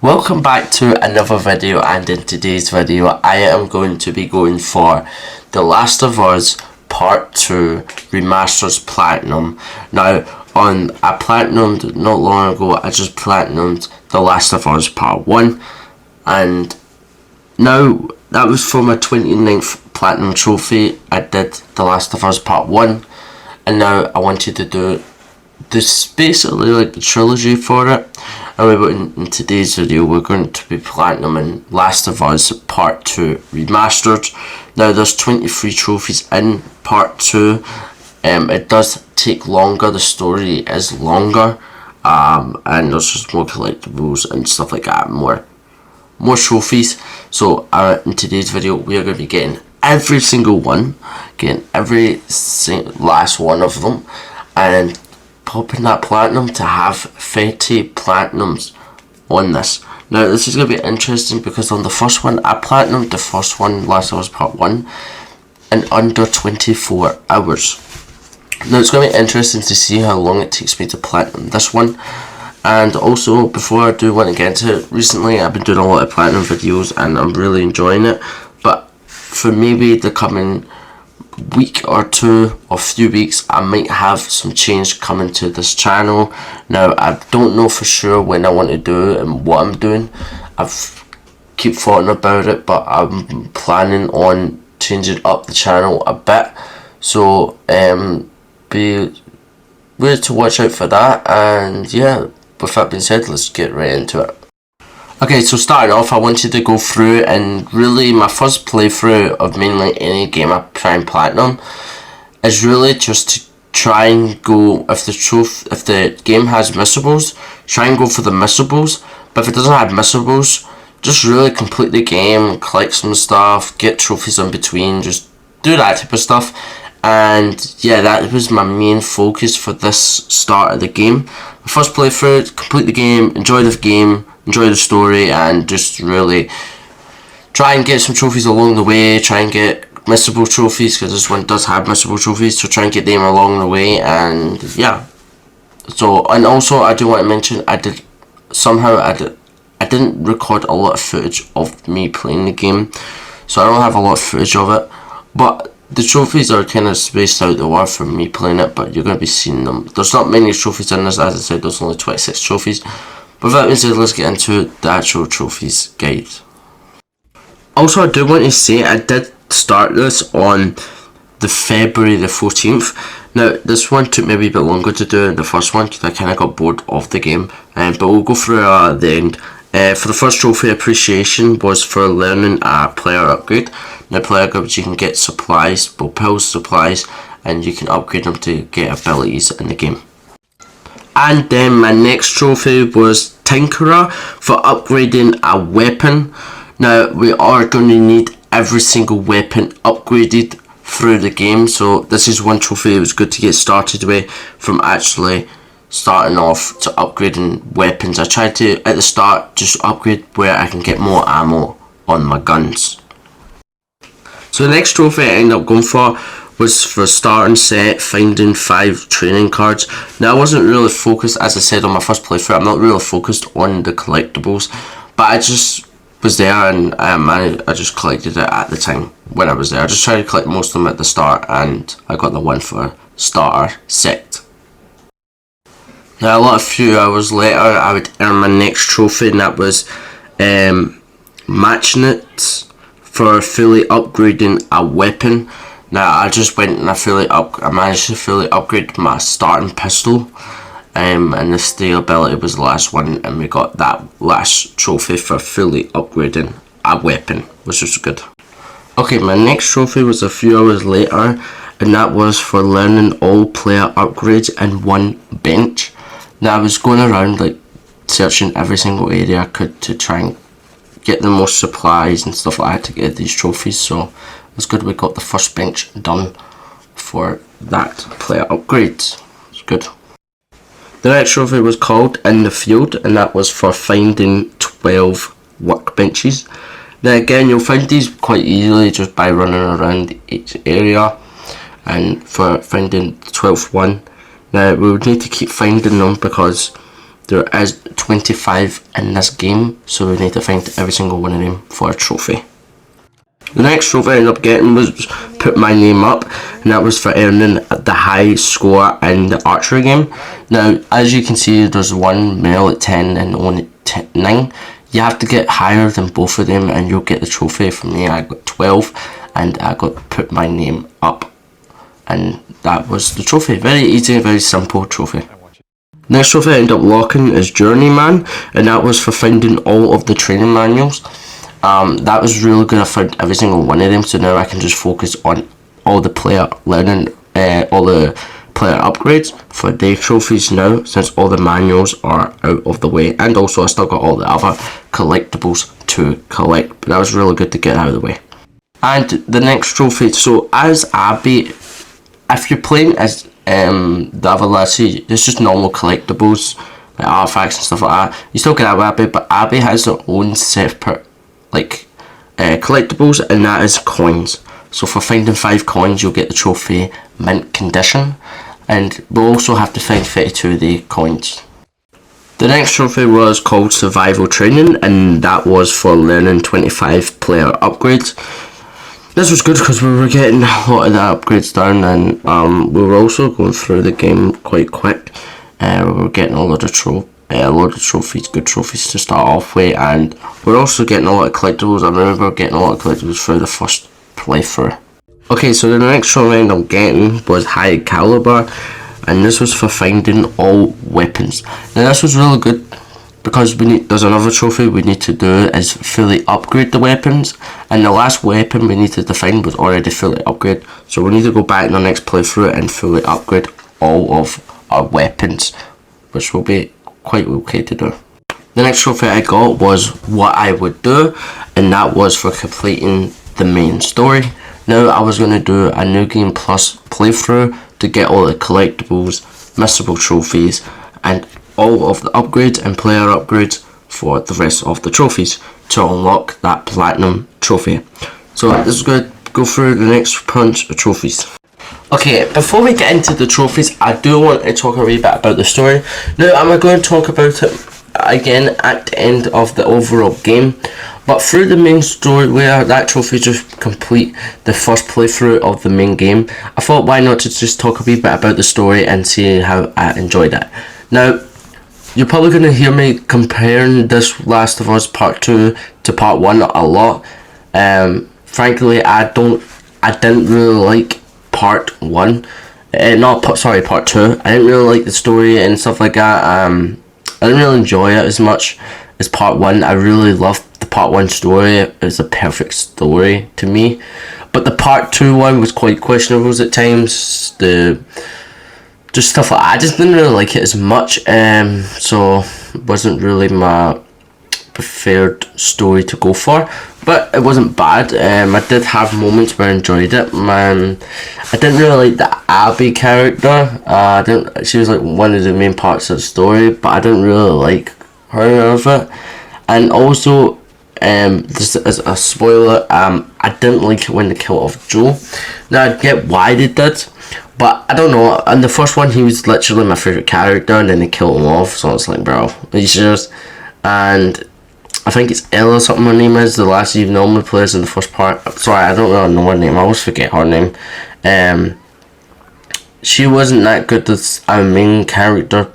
Welcome back to another video, and in today's video I am going to be going for The Last of Us Part 2 Remastered Platinum. Now, on a platinumed not long ago, I just platinumed The Last of Us Part 1, and now that was for my 29th platinum trophy. I did The Last of Us Part 1, and now I wanted to do this basically like the trilogy for it. And in today's video we're going to be platinuming Last of Us Part 2 Remastered. Now there's 23 trophies in Part 2. It does take longer, the story is longer, and there's just more collectibles and stuff like that, more trophies. So in today's video we are going to be getting every single one, getting every last one of them, and popping that platinum to have 30 platinums on this. Now this is going to be interesting because on the first one, I platinumed the first one, Last of Us Part 1, in under 24 hours. Now it's going to be interesting to see how long it takes me to platinum this one. And also, before I do want to get into it, recently I've been doing a lot of platinum videos and I'm really enjoying it. But for maybe the coming week or two or few weeks, I might have some change coming to this channel. Now I don't know for sure when I want to do it and what I'm doing. I've keep thoughting about it, but I'm planning on changing up the channel a bit, so be ready to watch out for that. And yeah, with that being said, let's get right into it. Okay, so starting off, I wanted to go through, and really my first playthrough of mainly any game I try and platinum is really just to try and go, if the game has missables, try and go for the missables. But if it doesn't have missables, just really complete the game, collect some stuff, get trophies in between, just do that type of stuff. And yeah, that was my main focus for this start of the game. My first playthrough, complete the game, enjoy the game, enjoy the story, and just really try and get some trophies along the way, try and get missable trophies, because this one does have missable trophies, so try and get them along the way. And yeah, so, and also I do want to mention, I didn't record a lot of footage of me playing the game, so I don't have a lot of footage of it, but the trophies are kind of spaced out the war from me playing it, but you're going to be seeing them. There's not many trophies in this, as I said, there's only 26 trophies. But with that being said, let's get into the actual trophies guide. Also, I do want to say, I did start this on the February the 14th. Now, this one took maybe a bit longer to do than the first one, because I kind of got bored of the game. But we'll go through the end. For the first trophy, appreciation was for learning a player upgrade. Now, player upgrades, you can get supplies, both pills, supplies, and you can upgrade them to get abilities in the game. And then my next trophy was Tinkerer for upgrading a weapon. Now, we are going to need every single weapon upgraded through the game, so this is one trophy it was good to get started with, from actually starting off to upgrading weapons. I tried to, at the start, just upgrade where I can get more ammo on my guns. So the next trophy I ended up going for was for starting set, finding 5 training cards. Now I wasn't really focused, as I said on my first playthrough, I'm not really focused on the collectibles, but I just was there, and I just collected it at the time when I was there. I just tried to collect most of them at the start, and I got the one for starter set. Now a few hours later, I would earn my next trophy, and that was matching it for fully upgrading a weapon. Now I just went and I managed to fully upgrade my starting pistol, and the steel ability was the last one, and we got that last trophy for fully upgrading a weapon, which was good. Okay, my next trophy was a few hours later, and that was for learning all player upgrades in one bench. Now I was going around like searching every single area I could to try and get the most supplies and stuff like that to get these trophies, so it was good we got the first bench done for that player upgrade. It's good. The next trophy was called In the Field, and that was for finding 12 workbenches. Now again, you'll find these quite easily just by running around each area, and for finding the 12th one, now we would need to keep finding them because There is 25 in this game, so we need to find every single one of them for a trophy. The next trophy I ended up getting was put my name up, and that was for earning the high score in the archery game. Now, as you can see, there's one male at 10 and only 9. You have to get higher than both of them and you'll get the trophy. For me, I got 12 and I got put my name up, and that was the trophy. Very easy, very simple trophy. Next trophy I ended up locking is Journeyman, and that was for finding all of the training manuals. That was really good. I found every single one of them, so now I can just focus on all the player learning, all the player upgrades for the trophies now, since all the manuals are out of the way, and also I still got all the other collectibles to collect, but that was really good to get out of the way. And the next trophy, so as Abby, if you're playing as the other lassie, it's just normal collectibles like artifacts and stuff like that. You still get Abby, but Abby has her own separate collectibles, and that is coins. So for finding 5 coins, you'll get the trophy mint condition, and we'll also have to find 32 of the coins. The next trophy was called Survival Training, and that was for learning 25 player upgrades. This was good because we were getting a lot of the upgrades done, and we were also going through the game quite quick. We were getting a lot of trophies, good trophies to start off with, and we're also getting a lot of collectibles. I remember getting a lot of collectibles through the first playthrough. Okay, so the next trophy I ended up getting was High Caliber, and this was for finding all weapons. Now this was really good because there's another trophy we need to do is fully upgrade the weapons, and the last weapon we needed to find was already fully upgraded, so we need to go back in the next playthrough and fully upgrade all of our weapons, which will be quite okay to do. The next trophy I got was What I Would Do, and that was for completing the main story. Now I was going to do a New Game Plus playthrough to get all the collectibles, missable trophies, and all of the upgrades and player upgrades for the rest of the trophies to unlock that platinum trophy. So this is going to go through the next bunch of trophies. Okay, before we get into the trophies, I do want to talk a wee bit about the story. Now, I'm going to talk about it again at the end of the overall game, but through the main story where that trophy just complete the first playthrough of the main game, I thought why not to just talk a wee bit about the story and see how I enjoyed it. Now, you're probably going to hear me comparing this Last of Us Part 2 to Part 1 a lot. Frankly, I didn't really like Part 1, Part 2. I didn't really like the story and stuff like that. I didn't really enjoy it as much as Part 1. I really loved the Part 1 story. It was a perfect story to me. But the Part 2 one was quite questionable at times. Just stuff like that. I just didn't really like it as much. So it wasn't really my preferred story to go for, but it wasn't bad. I did have moments where I enjoyed it. I didn't really like the Abby character. She was like one of the main parts of the story, but I didn't really like her of it. And also, this is a spoiler, I didn't like it when they killed off Joel. Now I get why they did, but I don't know. In the first one, he was literally my favourite character, and then they killed him off, so it's like, bro, it's just. And I think it's Ella or something her name is, the last you normally plays in the first part. Sorry, I don't really know her name, I always forget her name. She wasn't that good as a main character,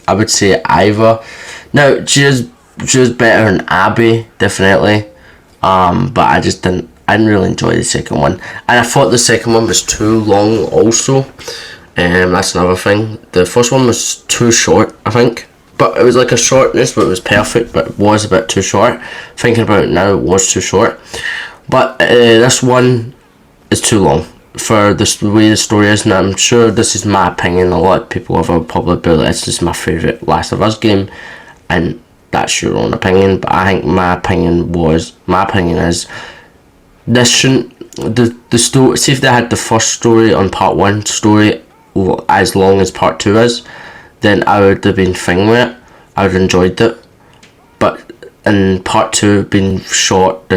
I would say either. Now, she was better than Abby, definitely. But I didn't really enjoy the second one. And I thought the second one was too long also. That's another thing. The first one was too short, I think. But it was like a shortness, but it was perfect, but it was a bit too short. Thinking about it now, it was too short. But this one is too long for the way the story is, and I'm sure this is my opinion. A lot of people have probably been like, it's just my favourite Last of Us game, and that's your own opinion. But I think my opinion is this shouldn't, the story, see if they had the first story on Part 1 story as long as Part 2 is, then I would have been fine with it. I would have enjoyed it. But in Part 2 being short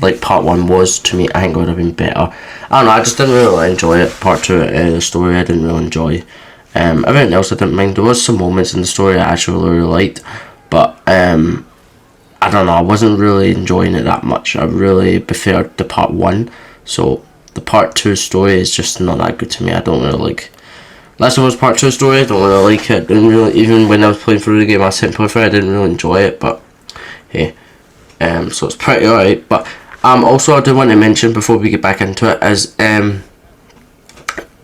like Part 1 was, to me, I think it would have been better. I don't know, I just didn't really enjoy it. Part 2 the story I didn't really enjoy. Everything else I didn't mind. There was some moments in the story I actually really liked, but I don't know, I wasn't really enjoying it that much. I really preferred the part 1, so the part 2 story is just not that good to me. I don't really like Last of Us Part 2 story. I don't really like it. Didn't really, even when I was playing through the game, I sent play through, I didn't really enjoy it, but hey, so it's pretty alright. But also I do want to mention before we get back into it is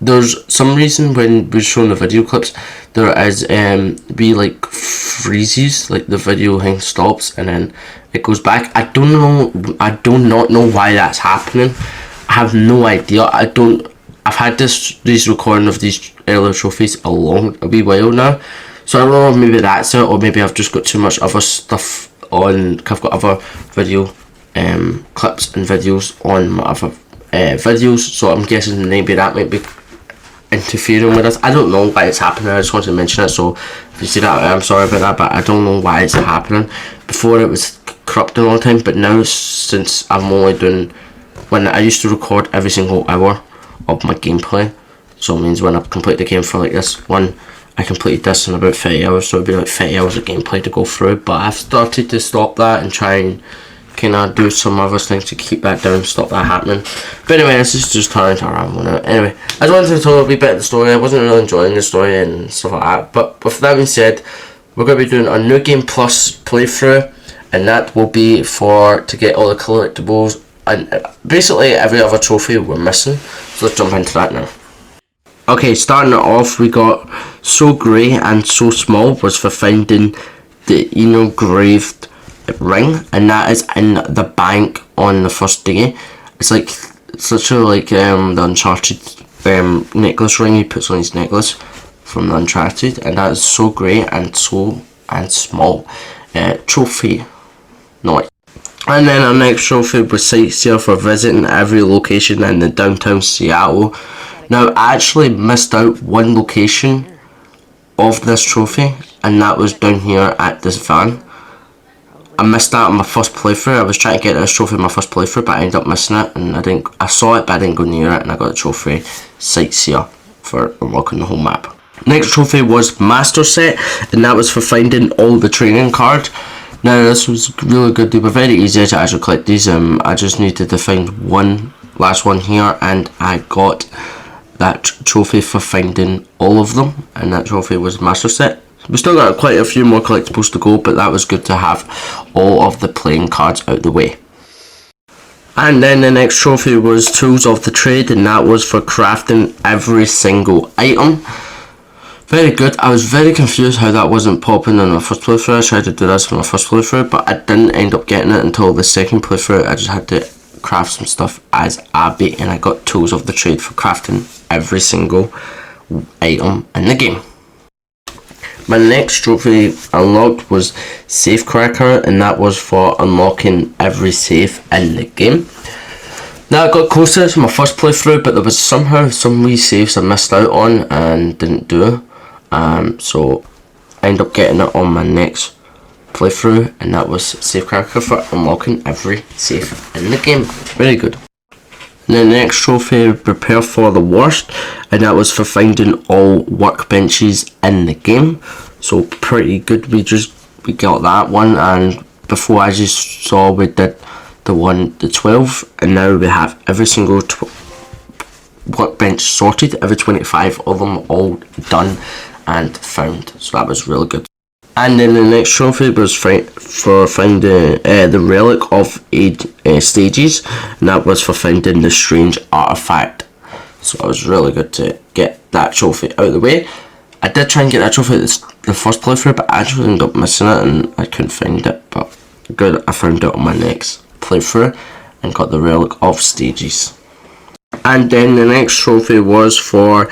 there's some reason when we're showing the video clips, there is be like freezes, like the video thing stops and then it goes back. I do not know why that's happening. I have no idea. I've had these recording of these earlier trophies a wee while now, so I don't know if maybe that's it, or maybe I've just got too much other stuff on. I've got other video clips and videos on my other videos, so I'm guessing maybe that might be interfering with us. I don't know why it's happening. I just wanted to mention it, so if you see that, I'm sorry about that, but I don't know why it's happening. Before it was corrupting all the time, but now since I'm only doing, when I used to record every single hour of my gameplay, so it means when I complete the game for like this one, I completed this in about 30 hours, so it'd be like 30 hours of gameplay to go through, but I've started to stop that and try and kind of do some other things to keep that down, stop that happening. But anyway, this is just turning around one out. Anyway, I just wanted to tell a wee bit of the story. I wasn't really enjoying the story and stuff like that, but with that being said, we're going to be doing a New Game Plus playthrough, and that will be to get all the collectibles and basically every other trophy we're missing. So let's jump into that now. Okay, starting it off, we got So Grey and So Small was for finding the engraved ring, and that is in the bank on the first day. It's like such a the Uncharted necklace ring he puts on his necklace from the Uncharted, and that is So Grey and Small trophy. Nice. And then our next trophy was Sightseer for visiting every location in the downtown Seattle. Now I actually missed out one location of this trophy, and that was down here at this van. I missed that on my first playthrough. I was trying to get this trophy in my first playthrough, but I ended up missing it, and I saw it but I didn't go near it, and I got the trophy Sightseer for unlocking the whole map. Next trophy was Master Set, and that was for finding all the training cards. Now this was really good. They were very easy to actually collect these. I just needed to find one last one here, and I got that trophy for finding all of them, and that trophy was Master Set. We still got quite a few more collectibles to go, but that was good to have all of the playing cards out the way. And then the next trophy was Tools of the Trade, and that was for crafting every single item. Very good. I was very confused how that wasn't popping in my first playthrough. I tried to do this in my first playthrough, but I didn't end up getting it until the second playthrough. I just had to craft some stuff as Abby, and I got Tools of the Trade for crafting every single item in the game. My next trophy unlocked was Safecracker, and that was for unlocking every safe in the game. Now I got closer to my first playthrough, but there was somehow some wee saves I missed out on and didn't do. So I ended up getting it on my next playthrough, and that was Safecracker for unlocking every safe in the game. Very good. And the next trophy, Prepare for the Worst, and that was for finding all workbenches in the game. So pretty good. We got that one, and before I just saw we did the 12, and now we have every single workbench sorted, every 25 of them all done and found. So that was really good. And then the next trophy was for finding the Relic of 8 Stages, and that was for finding the Strange Artifact. So it was really good to get that trophy out of the way. I did try and get that trophy at the first playthrough, but I actually ended up missing it and I couldn't find it. But good, I found it on my next playthrough and got the Relic of Stages. And then the next trophy was for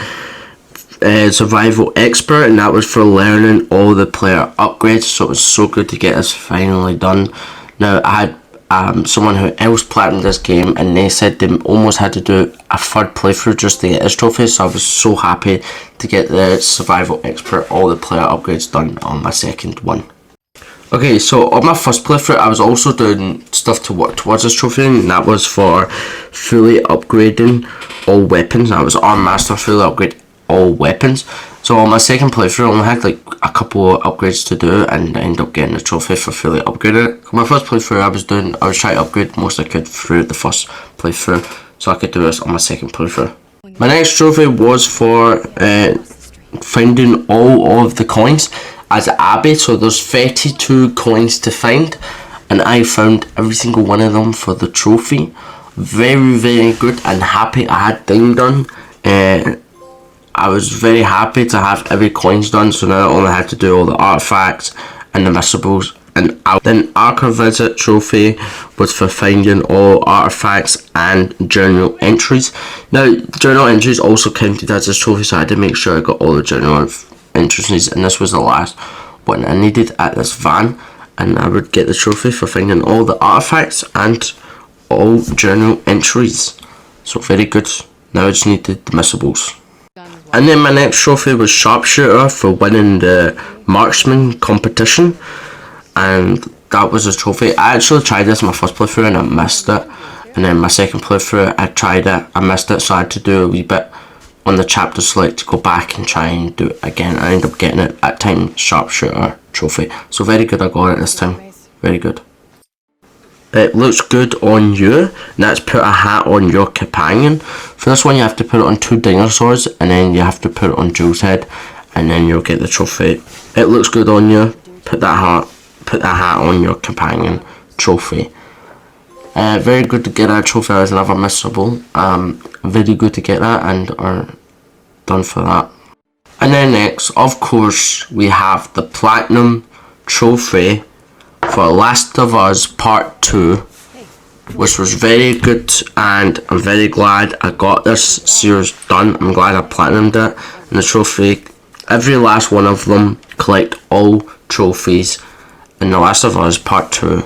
Survival Expert, and that was for learning all the player upgrades. So it was so good to get this finally done. Now I had someone who else platinumed this game, and they said they almost had to do a third playthrough just to get this trophy, so I was so happy to get the Survival Expert, all the player upgrades done on my second one. Okay, so on my first playthrough I was also doing stuff to work towards this trophy, and that was for fully upgrading all weapons. I was on Master fully upgrade all weapons, So on my second playthrough, I only had like a couple of upgrades to do, and I ended up getting the trophy for fully upgraded. My first playthrough, I was trying to upgrade most I could through the first playthrough, so I could do this on my second playthrough. My next trophy was for finding all of the coins as Abby. So there's 32 coins to find, and I found every single one of them for the trophy. Very, very good, and happy I had them done. I was very happy to have every coins done, so now I only had to do all the artifacts and the missables. And then Arca Visit trophy was for finding all artifacts and journal entries. Now journal entries also counted as a trophy, so I had to make sure I got all the journal entries, and this was the last one I needed at this van, and I would get the trophy for finding all the artifacts and all journal entries. So very good. Now I just needed the missables. And then my next trophy was Sharpshooter for winning the marksman competition, and that was a trophy. I actually tried this in my first playthrough and I missed it, and then my second playthrough I tried it, I missed it, so I had to do a wee bit on the chapter select to go back and try and do it again. I ended up getting it at time Sharpshooter trophy, so very good. I got it this time, very good. It looks good on you, and that's put a hat on your companion. For this one you have to put it on 2 dinosaurs, and then you have to put it on Jules' head, and then you'll get the trophy. It looks good on you. Put that hat on your companion trophy. Very good to get that trophy as another missable. Very good to get that, and are done for that. And then next, of course, we have the Platinum trophy for Last of Us Part 2, which was very good, and I'm very glad I got this series done. I'm glad I platinumed it. And the trophy, every last one of them, collect all trophies in The Last of Us Part 2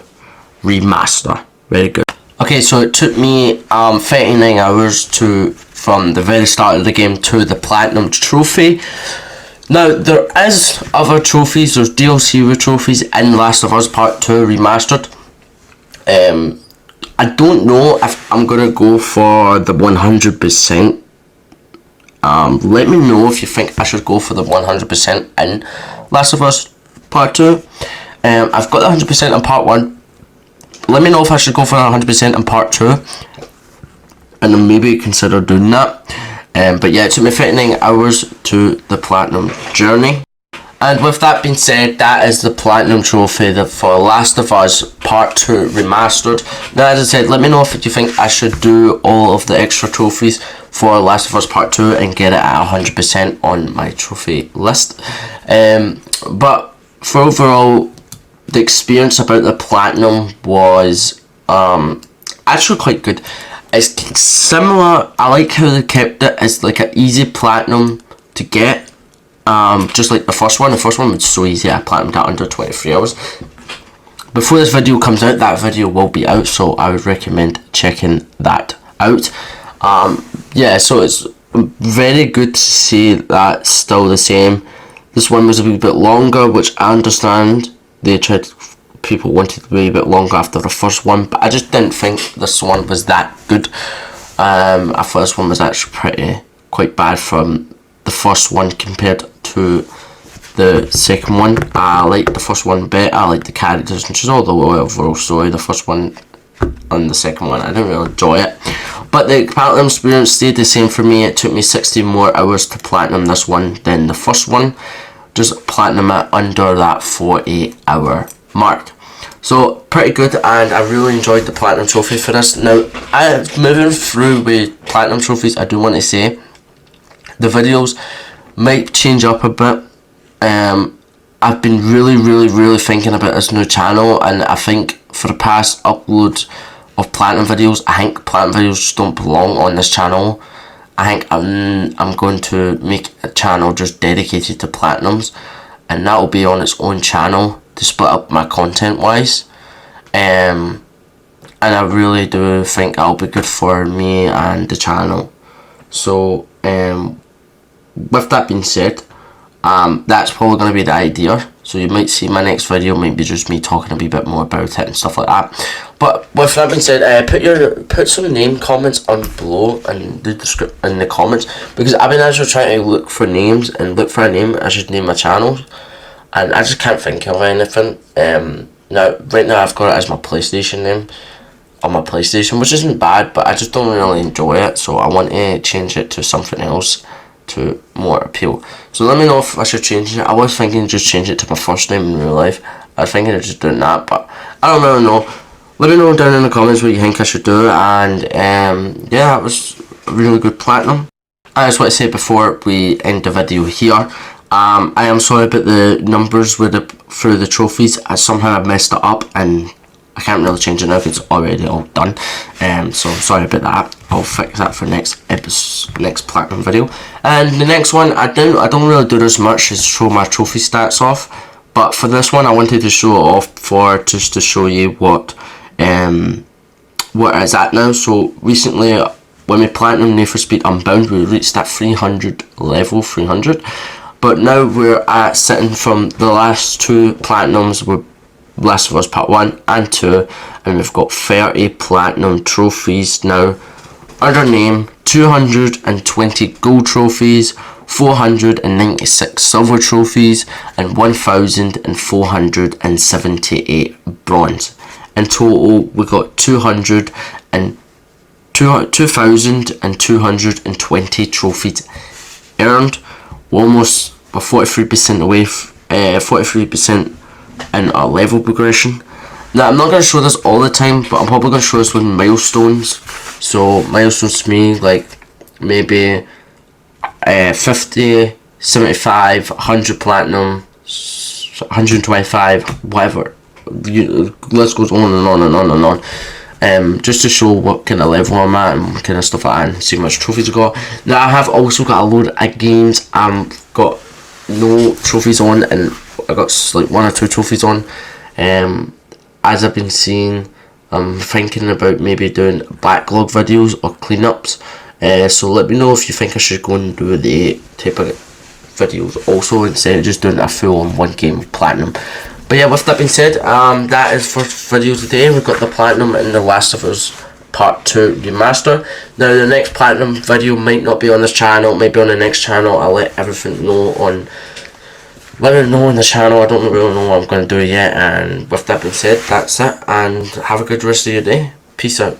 Remaster. Very good. Okay, so it took me 39 hours from the very start of the game to the Platinum trophy. Now, there is other trophies, there's DLC with trophies in Last of Us Part 2 Remastered. I don't know if I'm going to go for the 100%. Let me know if you think I should go for the 100% in Last of Us Part 2. I've got the 100% in Part 1. Let me know if I should go for the 100% in Part 2. And then maybe consider doing that. But yeah, it took me 39 hours to the Platinum journey. And with that being said, that is the Platinum trophy for Last of Us Part 2 Remastered. Now, as I said, let me know if you think I should do all of the extra trophies for Last of Us Part 2 and get it at 100% on my trophy list. But for overall, the experience about the Platinum was actually quite good. It's similar. I like how they kept it as like an easy Platinum to get. Just like the first one. The first one was so easy. I platinumed that under 23 hours. Before this video comes out, that video will be out, so I would recommend checking that out. Yeah, so it's very good to see that still the same. This one was a wee bit longer, which I understand. People wanted to be a bit longer after the first one, but I just didn't think this one was that good. I thought this one was actually quite bad from the first one compared to the second one. I liked the first one better. I liked the characters and just all the overall story. The first one and the second one, I didn't really enjoy it. But the Platinum experience stayed the same for me. It took me 60 more hours to platinum this one than the first one. Just platinum it under that 48 hour mark. So pretty good, and I really enjoyed the Platinum trophy for this. Now, moving through with Platinum trophies, I do want to say the videos might change up a bit. I've been really thinking about this new channel, and I think for the past uploads of Platinum videos, I think Platinum videos just don't belong on this channel. I think I'm going to make a channel just dedicated to Platinums, and that will be on its own channel to split up my content wise. And I really do think that'll be good for me and the channel. So with that being said, that's probably going to be the idea. So you might see my next video might be just me talking a wee bit more about it and stuff like that. But with that being said, put some name comments on below and in the comments, because I've been actually trying to look for names and look for a name I should name my channel, and I just can't think of anything. Right now I've got it as my PlayStation name on my PlayStation, which isn't bad, but I just don't really enjoy it, so I want to change it to something else to more appeal. So let me know if I should change it. I was thinking just change it to my first name in real life. I was thinking of just doing that, but I don't really know. Let me know down in the comments what you think I should do, and yeah, it was a really good platinum. I just want to say before we end the video here, I am sorry about the numbers for the trophies. Somehow I messed it up, and I can't really change it now because it's already all done. So I'm sorry about that. I'll fix that for next platinum video. And the next one, I don't really do this much, is show my trophy stats off. But for this one, I wanted to show it off just to show you what it's at now. So recently, when we platinum Need for Speed Unbound, we reached that 300 level, 300. But now we're at sitting from the last two platinums. We're Last of Us Part 1 and 2, and we've got 30 platinum trophies now under name, 220 gold trophies, 496 silver trophies, and 1,478 bronze. In total, we got 2,220 trophies earned. We're almost 43% away, 43% in our level progression. Now, I'm not going to show this all the time, but I'm probably going to show this with milestones. So milestones to me, like maybe 50, 75, 100 platinum, 125, whatever. Let's go on and on and on and on. Just to show what kind of level I'm at and kind of stuff like that, and see how much trophies I got. Now, I have also got a load of games got no trophies on, and I got like 1 or 2 trophies on. As I've been seeing, I'm thinking about maybe doing backlog videos or cleanups. So let me know if you think I should go and do the type of videos also, instead of just doing a full on one game platinum. But yeah, with that being said, that is for video today. We've got the platinum in The Last of Us Part 2 Remaster. Now, the next platinum video might not be on this channel, maybe on the next channel. I'll let everything know on the channel. I don't really know what I'm going to do yet. And with that being said, that's it. And have a good rest of your day. Peace out.